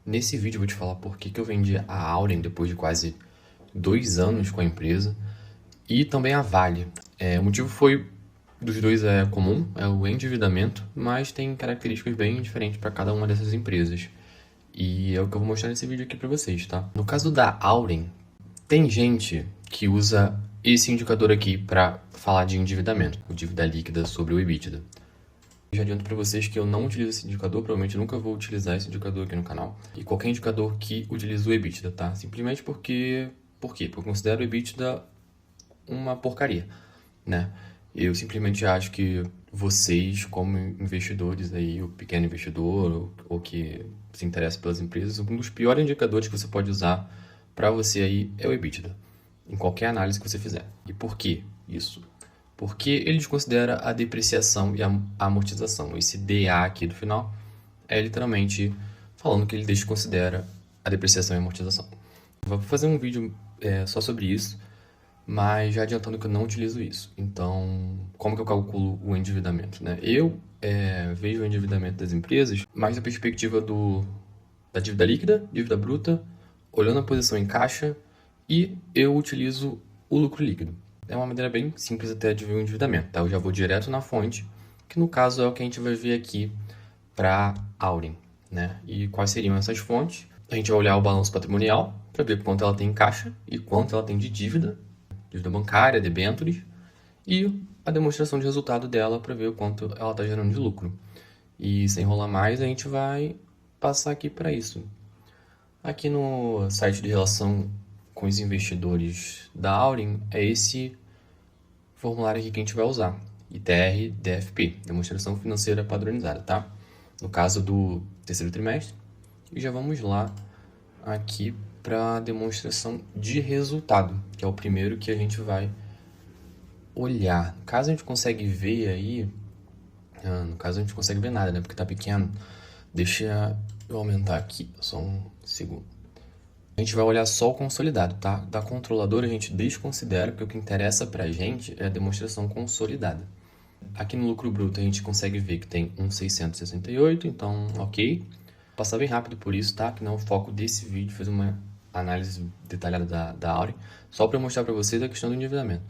Nesse vídeo eu vou te falar por que eu vendi a Auren depois de quase 2 anos com a empresa e também a Vale. O motivo foi, dos dois é comum, é o endividamento, mas tem características bem diferentes para cada uma dessas empresas. E é o que eu vou mostrar nesse vídeo aqui para vocês, tá? No caso da Auren, tem gente que usa esse indicador aqui para falar de endividamento, o dívida líquida sobre o EBITDA. Já adianto para vocês que eu não utilizo esse indicador, provavelmente nunca vou utilizar esse indicador aqui no canal. E qualquer indicador que utilize o EBITDA, tá? Simplesmente porque... Por quê? Porque eu considero o EBITDA uma porcaria, né? Eu simplesmente acho que vocês, como investidores aí, o pequeno investidor, ou que se interessa pelas empresas, um dos piores indicadores que você pode usar para você aí é o EBITDA, em qualquer análise que você fizer. E por que isso? Porque ele desconsidera a depreciação e a amortização. Esse DA aqui do final é literalmente falando que ele desconsidera a depreciação e a amortização. Vou fazer um vídeo só sobre isso, mas já adiantando que eu não utilizo isso. Então, como que eu calculo o endividamento, né? Eu vejo o endividamento das empresas mais da perspectiva da dívida líquida, dívida bruta, olhando a posição em caixa, e eu utilizo o lucro líquido. É uma maneira bem simples até de ver o endividamento, tá? Eu já vou direto na fonte, que no caso é o que a gente vai ver aqui para Auren, né? E quais seriam essas fontes? A gente vai olhar o balanço patrimonial para ver quanto ela tem em caixa e quanto ela tem de dívida bancária, debêntures, e a demonstração de resultado dela para ver o quanto ela está gerando de lucro. E sem enrolar mais, a gente vai passar aqui para isso. Aqui no site de relação com os investidores da Auren, é esse formulário aqui que a gente vai usar, ITR-DFP, Demonstração Financeira Padronizada, tá? No caso do terceiro trimestre. E já vamos lá aqui para a demonstração de resultado, que é o primeiro que a gente vai olhar. No caso a gente consegue ver aí, no caso a gente consegue ver nada, né? Porque tá pequeno. Deixa eu aumentar aqui, só um segundo. A gente vai olhar só o consolidado, tá? Da controladora a gente desconsidera, porque o que interessa pra gente é a demonstração consolidada. Aqui no lucro bruto a gente consegue ver que tem 1.668, então ok. Vou passar bem rápido por isso, tá? Que não é o foco desse vídeo, fazer uma análise detalhada da Auren, só para mostrar para vocês a questão do endividamento.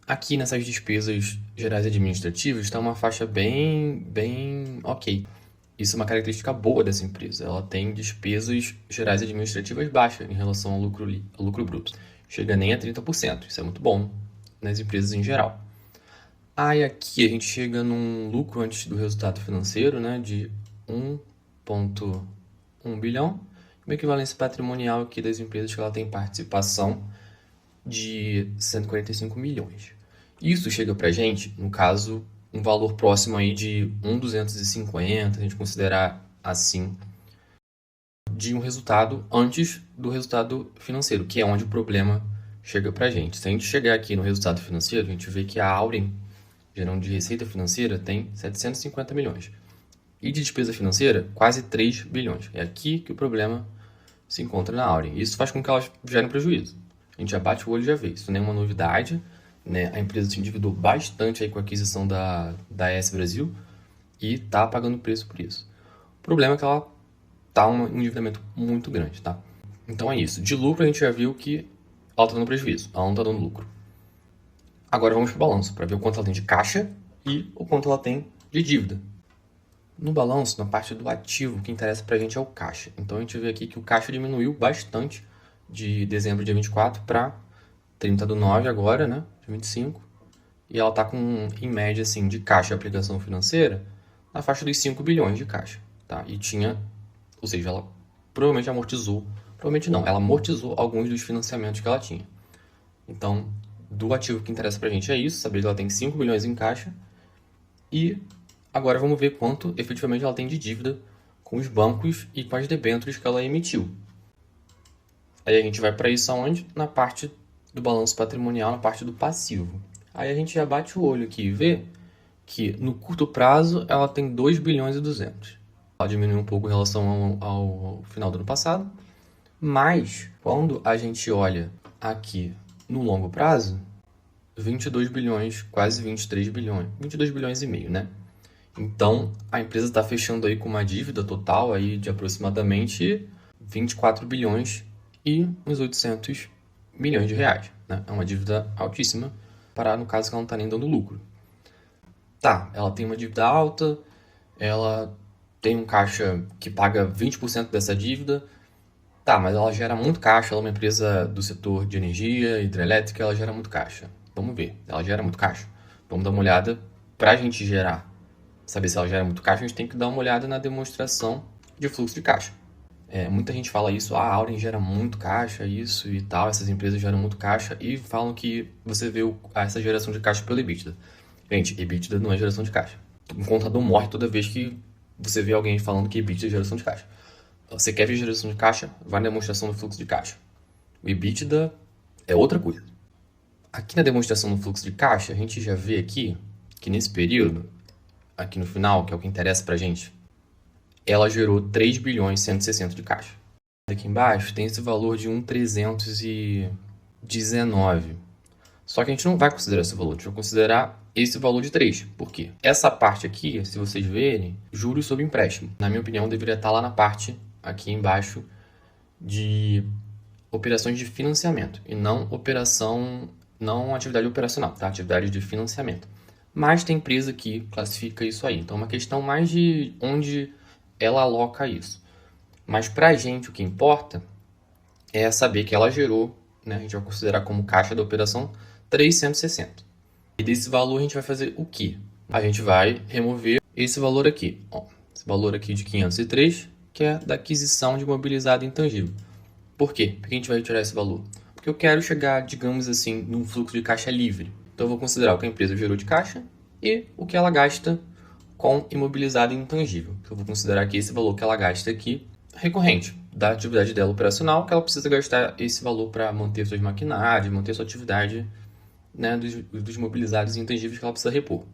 Aqui nessas despesas gerais administrativas está uma faixa bem ok. Isso é uma característica boa dessa empresa. Ela tem despesas gerais administrativas baixas em relação ao lucro bruto. Chega nem a 30%. Isso é muito bom nas empresas em geral. Aí aqui a gente chega num lucro antes do resultado financeiro, né, de 1,1 bilhão. Uma equivalência patrimonial aqui das empresas que ela tem participação de 145 milhões. Isso chega pra gente, no caso, um valor próximo aí de 1,250, a gente considerar assim, de um resultado antes do resultado financeiro, que é onde o problema chega pra gente. Se a gente chegar aqui no resultado financeiro, a gente vê que a Auren, gerando de receita financeira, tem 750 milhões. E de despesa financeira, quase 3 bilhões. É aqui que o problema se encontra na Auren. Isso faz com que elas gerem prejuízo. A gente já bate o olho e já vê. Isso não é uma novidade, né? A empresa se endividou bastante aí com a aquisição da AS Brasil e está pagando preço por isso. O problema é que ela está um endividamento muito grande, tá? Então é isso. De lucro a gente já viu que ela está dando prejuízo, ela não está dando lucro. Agora vamos para o balanço, para ver o quanto ela tem de caixa e o quanto ela tem de dívida. No balanço, na parte do ativo, o que interessa para a gente é o caixa. Então a gente vê aqui que o caixa diminuiu bastante de dezembro de 24 para 30/9 agora, né, de 25. E ela está com, em média, assim, de caixa de aplicação financeira, na faixa dos 5 bilhões de caixa, tá? E tinha, ou seja, ela provavelmente amortizou, provavelmente não, ela amortizou alguns dos financiamentos que ela tinha. Então, do ativo que interessa para a gente é isso, saber que ela tem 5 bilhões em caixa. E agora vamos ver quanto efetivamente ela tem de dívida com os bancos e com as debêntures que ela emitiu. Aí a gente vai para isso aonde? Na parte do balanço patrimonial, na parte do passivo. Aí a gente já bate o olho aqui e vê que no curto prazo ela tem 2 bilhões e 200. Ela diminuiu um pouco em relação ao final do ano passado, mas quando a gente olha aqui no longo prazo, 22 bilhões, quase 23 bilhões, 22 bilhões e meio, né? Então, a empresa está fechando aí com uma dívida total aí de aproximadamente 24 bilhões e uns 800 milhões de reais, né? É uma dívida altíssima para, no caso, que ela não está nem dando lucro. Tá, ela tem uma dívida alta, ela tem um caixa que paga 20% dessa dívida. Tá, mas ela gera muito caixa, ela é uma empresa do setor de energia, hidrelétrica, ela gera muito caixa. Vamos ver, ela gera muito caixa. Vamos dar uma olhada. Para a gente saber se ela gera muito caixa, a gente tem que dar uma olhada na demonstração de fluxo de caixa. Muita gente fala isso, a Auren gera muito caixa, isso e tal, essas empresas geram muito caixa e falam que você vê essa geração de caixa pelo EBITDA. Gente, EBITDA não é geração de caixa. Um contador morre toda vez que você vê alguém falando que EBITDA é geração de caixa. Você quer ver geração de caixa? Vai na demonstração do fluxo de caixa. O EBITDA é outra coisa. Aqui na demonstração do fluxo de caixa, a gente já vê aqui que nesse período, aqui no final, que é o que interessa pra gente, ela gerou 3 bilhões e 160 de caixa. Aqui embaixo tem esse valor de 1.319. Só que a gente não vai considerar esse valor, a gente vai considerar esse valor de 3. Por quê? Essa parte aqui, se vocês verem, juros sobre empréstimo. Na minha opinião, deveria estar lá na parte, aqui embaixo, de operações de financiamento. E não atividade operacional, tá? Atividade de financiamento. Mas tem empresa que classifica isso aí. Então é uma questão mais de onde ela aloca isso. Mas pra gente o que importa é saber que ela gerou, né? A gente vai considerar como caixa da operação 360. E desse valor a gente vai fazer o quê? A gente vai remover esse valor aqui. Ó, esse valor aqui de 503, que é da aquisição de imobilizado intangível. Por quê? Por que a gente vai retirar esse valor? Porque eu quero chegar, digamos assim, num fluxo de caixa livre. Então eu vou considerar o que a empresa gerou de caixa e o que ela gasta com imobilizado intangível. Eu vou considerar que esse valor que ela gasta aqui é recorrente da atividade dela operacional, que ela precisa gastar esse valor para manter suas maquinários, manter sua atividade, né, dos imobilizados intangíveis que ela precisa repor.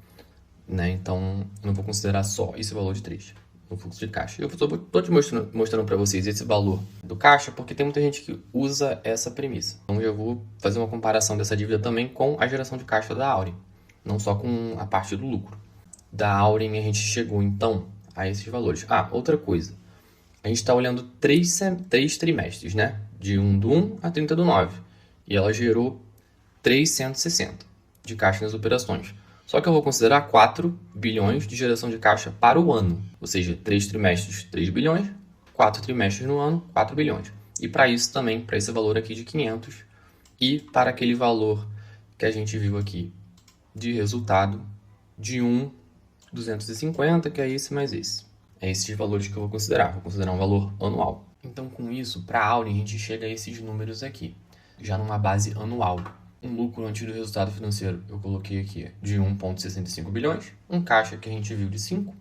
Né? Então, eu não vou considerar só esse valor de 3 no fluxo de caixa. Eu estou te mostrando para vocês esse valor do caixa, porque tem muita gente que usa essa premissa. Então, eu vou fazer uma comparação dessa dívida também com a geração de caixa da Auren, não só com a parte do lucro. Da Auren, a gente chegou, então, a esses valores. Outra coisa. A gente está olhando 3 trimestres, né? De 1 do 1 a 30 do 9. E ela gerou 360 de caixa nas operações. Só que eu vou considerar 4 bilhões de geração de caixa para o ano. Ou seja, 3 trimestres, 3 bilhões. 4 trimestres no ano, 4 bilhões. E para isso também, para esse valor aqui de 500. E para aquele valor que a gente viu aqui de resultado de 1,250, que é esse mais esse. É esses valores que eu vou considerar um valor anual. Então, com isso, para a Auren, a gente chega a esses números aqui, já numa base anual. Um lucro antes do resultado financeiro, eu coloquei aqui, de 1,65 bilhões, um caixa que a gente viu de 5,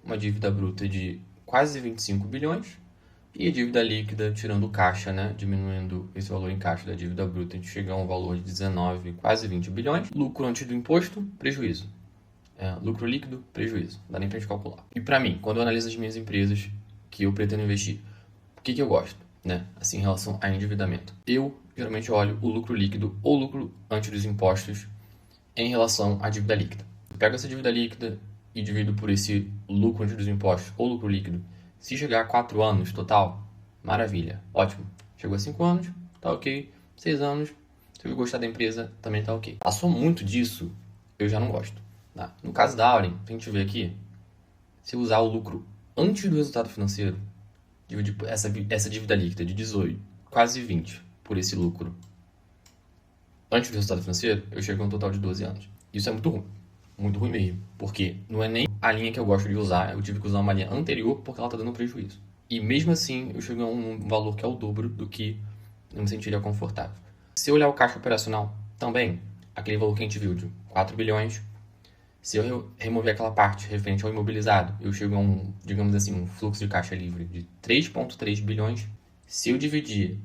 uma dívida bruta de quase 25 bilhões, e a dívida líquida, tirando o caixa, né, diminuindo esse valor em caixa da dívida bruta, a gente chega a um valor de 19, quase 20 bilhões. Lucro antes do imposto, prejuízo. Lucro líquido, prejuízo. Não dá nem pra gente calcular. E para mim, quando eu analiso as minhas empresas que eu pretendo investir, o que eu gosto, né? Assim, em relação a endividamento. Eu geralmente olho o lucro líquido ou lucro antes dos impostos em relação à dívida líquida. Eu pego essa dívida líquida e divido por esse lucro antes dos impostos ou lucro líquido. Se chegar a 4 anos total, maravilha, ótimo. Chegou a 5 anos, tá ok. 6 anos, se eu gostar da empresa, também tá ok. Passou muito disso, eu já não gosto. Tá? No caso da Auren, a gente vê aqui, se eu usar o lucro antes do resultado financeiro, dividir essa dívida líquida de 18, quase 20, por esse lucro antes do resultado financeiro, eu chego a um total de 12 anos. Isso é muito ruim mesmo, porque não é nem a linha que eu gosto de usar, eu tive que usar uma linha anterior porque ela está dando prejuízo. E mesmo assim, eu chego a um valor que é o dobro do que eu me sentiria confortável. Se eu olhar o caixa operacional, também, aquele valor que a gente viu de 4 bilhões, se eu remover aquela parte referente ao imobilizado, eu chego a digamos assim, um fluxo de caixa livre de 3,3 bilhões. Se eu dividir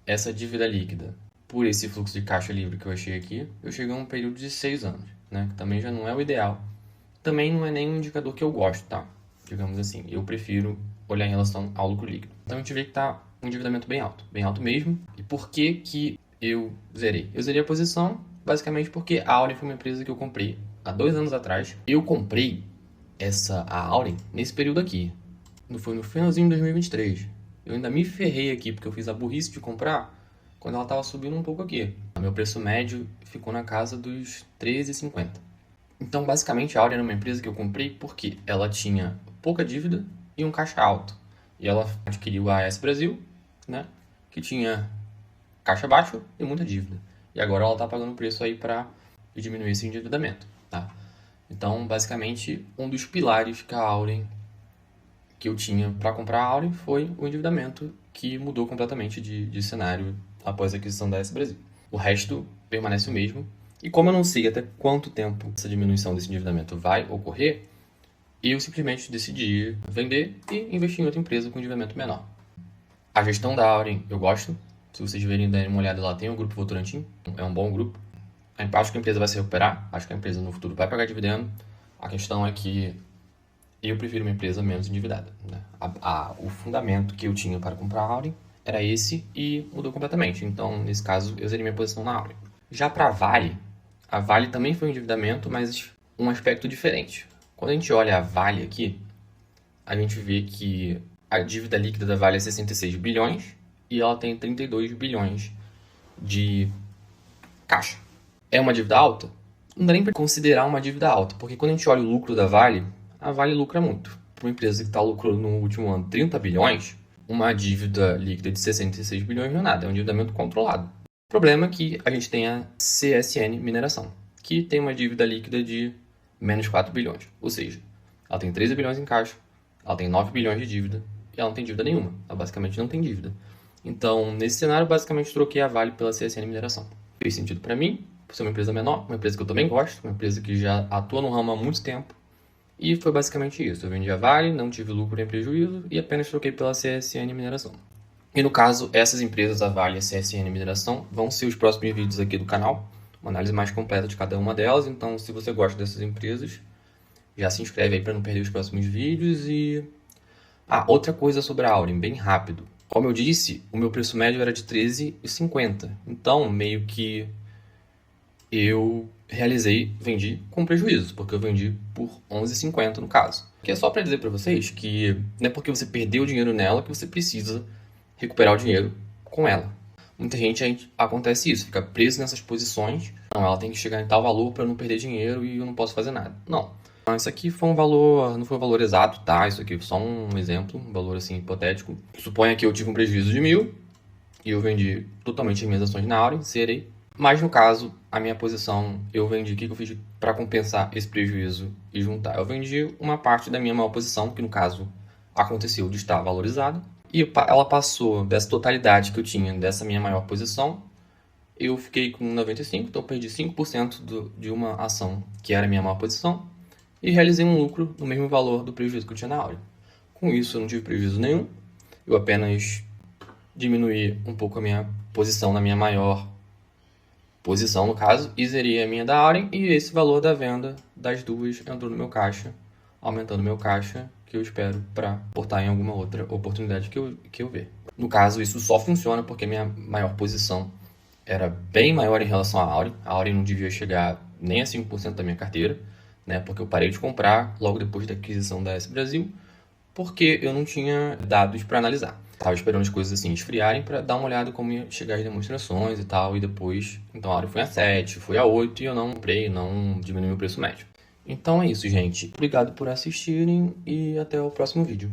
essa dívida líquida por esse fluxo de caixa livre que eu achei aqui, eu chego a um período de 6 anos, né? Que também já não é o ideal. Também não é nem um indicador que eu gosto, tá? Digamos assim, eu prefiro olhar em relação ao lucro líquido. Então a gente vê que tá um endividamento bem alto mesmo. E por que eu zerei? Eu zerei a posição basicamente porque a Auren foi uma empresa que eu comprei há 2 anos atrás. Eu comprei a Auren nesse período aqui. Foi no finalzinho de 2023. Eu ainda me ferrei aqui, porque eu fiz a burrice de comprar quando ela estava subindo um pouco aqui. O meu preço médio ficou na casa dos R$13,50. Então, basicamente, a Auren era uma empresa que eu comprei porque ela tinha pouca dívida e um caixa alto. E ela adquiriu a AS Brasil, né, que tinha caixa baixo e muita dívida. E agora ela está pagando preço aí para diminuir esse endividamento, tá? Então, basicamente, um dos pilares que a Auren, que eu tinha para comprar a Auren, foi o endividamento, que mudou completamente de cenário após a aquisição da AS Brasil. O resto permanece o mesmo. E como eu não sei até quanto tempo essa diminuição desse endividamento vai ocorrer, eu simplesmente decidi vender e investir em outra empresa com endividamento menor. A gestão da Auren eu gosto. Se vocês verem, darem uma olhada lá, tem o grupo Votorantim, é um bom grupo. Acho que a empresa vai se recuperar, acho que a empresa no futuro vai pagar dividendo. A questão é que eu prefiro uma empresa menos endividada, né? O fundamento que eu tinha para comprar a Auren era esse e mudou completamente. Então, nesse caso, eu zerei minha posição na Auren. Já para a Vale também foi um endividamento, mas um aspecto diferente. Quando a gente olha a Vale aqui, a gente vê que a dívida líquida da Vale é 66 bilhões e ela tem 32 bilhões de caixa. É uma dívida alta? Não dá nem para considerar uma dívida alta, porque quando a gente olha o lucro da Vale, a Vale lucra muito. Para uma empresa que está lucrando no último ano 30 bilhões, uma dívida líquida de 66 bilhões não é nada, é um endividamento controlado. O problema é que a gente tem a CSN Mineração, que tem uma dívida líquida de menos 4 bilhões. Ou seja, ela tem 13 bilhões em caixa, ela tem 9 bilhões de dívida e ela não tem dívida nenhuma. Ela basicamente não tem dívida. Então, nesse cenário, basicamente troquei a Vale pela CSN Mineração. Fez sentido para mim, por ser uma empresa menor, uma empresa que eu também gosto, uma empresa que já atua no ramo há muito tempo. E foi basicamente isso. Eu vendi a Vale, não tive lucro nem prejuízo e apenas troquei pela CSN Mineração. E no caso, essas empresas, a Vale e a CSN Mineração, vão ser os próximos vídeos aqui do canal. Uma análise mais completa de cada uma delas. Então, se você gosta dessas empresas, já se inscreve aí para não perder os próximos vídeos. E outra coisa sobre a Auren, bem rápido. Como eu disse, o meu preço médio era de R$13,50. Então, meio que eu vendi com prejuízo, porque eu vendi por R$11,50 no caso. Que é só para dizer para vocês que não é porque você perdeu dinheiro nela que você precisa recuperar o dinheiro com ela. Muita gente acontece isso, fica preso nessas posições. Não, ela tem que chegar em tal valor para eu não perder dinheiro e eu não posso fazer nada. Não. Isso aqui foi um valor, não foi um valor exato, tá? Isso aqui foi só um exemplo, um valor assim hipotético. Suponha que eu tive um prejuízo de 1.000 e eu vendi totalmente as minhas ações na Auren, zerei. Mas no caso, a minha posição, eu vendi, o que eu fiz para compensar esse prejuízo e juntar? Eu vendi uma parte da minha maior posição, que no caso aconteceu de estar valorizada. E ela passou dessa totalidade que eu tinha, dessa minha maior posição, eu fiquei com 95, então eu perdi 5% de uma ação que era a minha maior posição e realizei um lucro no mesmo valor do prejuízo que eu tinha na Auren. Com isso eu não tive prejuízo nenhum, eu apenas diminuí um pouco a minha posição na minha maior posição, no caso, e zerei a minha da Auren e esse valor da venda das duas entrou no meu caixa, aumentando meu caixa, que eu espero para aportar em alguma outra oportunidade que eu ver. No caso, isso só funciona porque minha maior posição era bem maior em relação à Auren. A Auren não devia chegar nem a 5% da minha carteira, né? Porque eu parei de comprar logo depois da aquisição da AS Brasil, porque eu não tinha dados para analisar. Estava esperando as coisas assim esfriarem para dar uma olhada como ia chegar as demonstrações e tal, e depois, então a Auren foi a 7, foi a 8 e eu não comprei, não diminui meu preço médio. Então é isso, gente. Obrigado por assistirem e até o próximo vídeo.